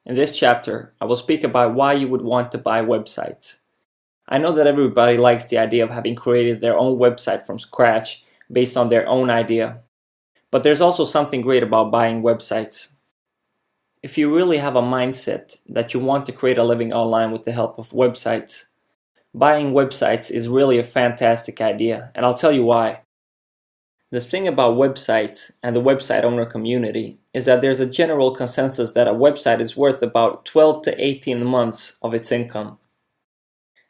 In this chapter, I will speak about why you would want to buy websites. I know that everybody likes the idea of having created their own website from scratch based on their own idea. But there's also something great about buying websites. If you really have a mindset that you want to create a living online with the help of websites, buying websites is really a fantastic idea, and I'll tell you why. The thing about websites and the website owner community is that there's a general consensus that a website is worth about 12 to 18 months of its income.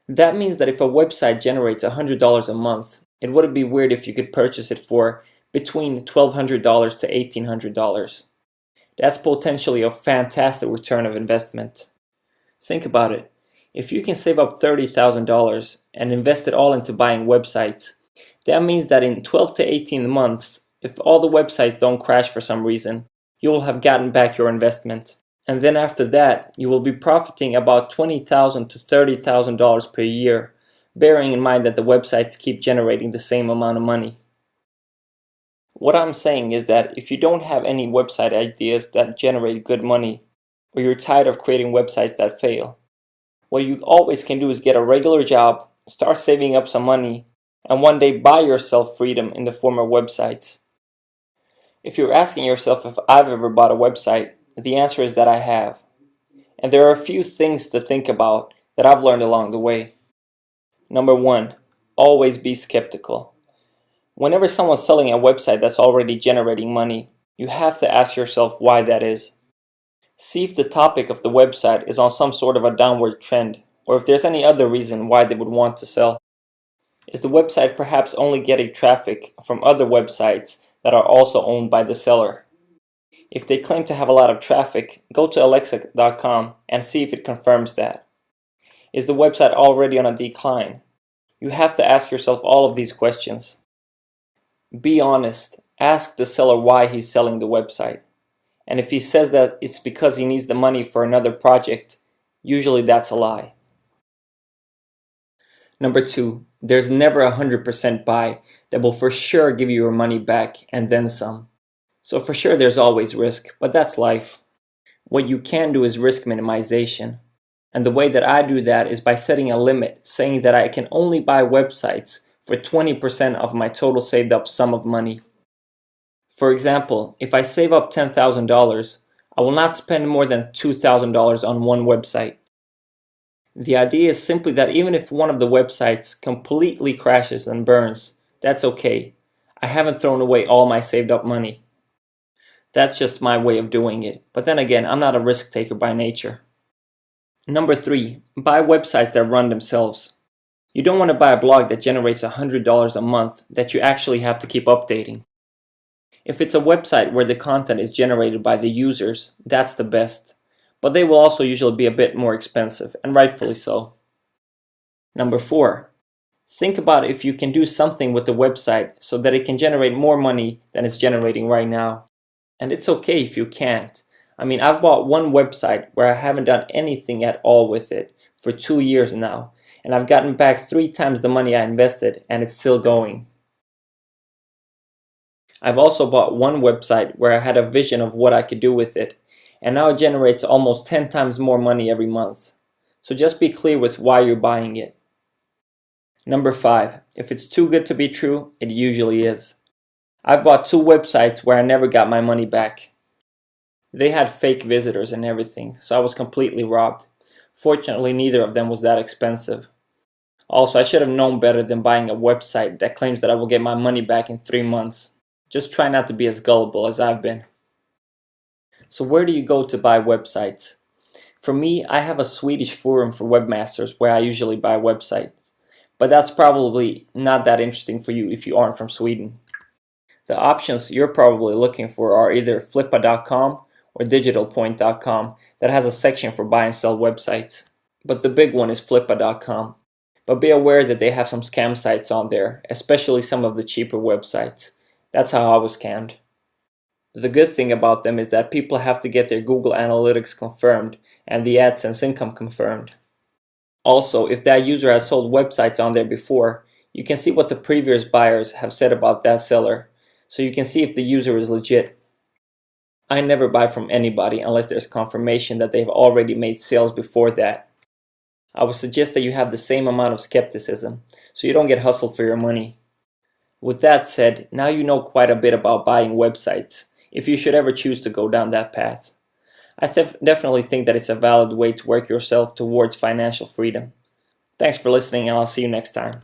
That means that if a website generates $100 a month, it wouldn't be weird if you could purchase it for between $1,200 to $1,800. That's potentially a fantastic return of investment. Think about it. If you can save up $30,000 and invest it all into buying websites, that means that in 12 to 18 months, if all the websites don't crash for some reason, you will have gotten back your investment. And then after that, you will be profiting about $20,000 to $30,000 per year, bearing in mind that the websites keep generating the same amount of money. What I'm saying is that if you don't have any website ideas that generate good money, or you're tired of creating websites that fail, what you always can do is get a regular job, start saving up some money, and one day buy yourself freedom in the form of websites. If you're asking yourself if I've ever bought a website, the answer is that I have. And there are a few things to think about that I've learned along the way. Number 1, always be skeptical. Whenever someone's selling a website that's already generating money, you have to ask yourself why that is. See if the topic of the website is on some sort of a downward trend, or if there's any other reason why they would want to sell. Is the website perhaps only getting traffic from other websites that are also owned by the seller? If they claim to have a lot of traffic, go to alexa.com and see if it confirms that. Is the website already on a decline? You have to ask yourself all of these questions. Be honest. Ask the seller why he's selling the website. And if he says that it's because he needs the money for another project, usually that's a lie. Number 2, there's never a 100% buy that will for sure give you your money back and then some. So for sure there's always risk, but that's life. What you can do is risk minimization. And the way that I do that is by setting a limit, saying that I can only buy websites for 20% of my total saved up sum of money. For example, if I save up $10,000, I will not spend more than $2,000 on one website. The idea is simply that even if one of the websites completely crashes and burns, that's okay. I haven't thrown away all my saved up money. That's just my way of doing it, but then again, I'm not a risk taker by nature. Number 3, buy websites that run themselves. You don't want to buy a blog that generates $100 a month that you actually have to keep updating. If it's a website where the content is generated by the users, that's the best. But they will also usually be a bit more expensive, and rightfully so. Number 4, think about if you can do something with the website so that it can generate more money than it's generating right now. And it's okay if you can't. I've bought one website where I haven't done anything at all with it for 2 years now, and I've gotten back 3 times the money I invested, and it's still going. I've also bought one website where I had a vision of what I could do with it, and now it generates almost 10 times more money every month. So just be clear with why you're buying it. Number 5, if it's too good to be true, it usually is. I've bought 2 websites where I never got my money back. They had fake visitors and everything, so I was completely robbed. Fortunately, neither of them was that expensive. Also, I should have known better than buying a website that claims that I will get my money back in 3 months. Just try not to be as gullible as I've been. So where do you go to buy websites? For me, I have a Swedish forum for webmasters where I usually buy websites. But that's probably not that interesting for you if you aren't from Sweden. The options you're probably looking for are either flippa.com or digitalpoint.com that has a section for buy and sell websites. But the big one is flippa.com. But be aware that they have some scam sites on there, especially some of the cheaper websites. That's how I was scammed. The good thing about them is that people have to get their Google Analytics confirmed and the AdSense income confirmed. Also, if that user has sold websites on there before, you can see what the previous buyers have said about that seller, so you can see if the user is legit. I never buy from anybody unless there's confirmation that they've already made sales before that. I would suggest that you have the same amount of skepticism, so you don't get hustled for your money. With that said, now you know quite a bit about buying websites, if you should ever choose to go down that path. I definitely think that it's a valid way to work yourself towards financial freedom. Thanks for listening, and I'll see you next time.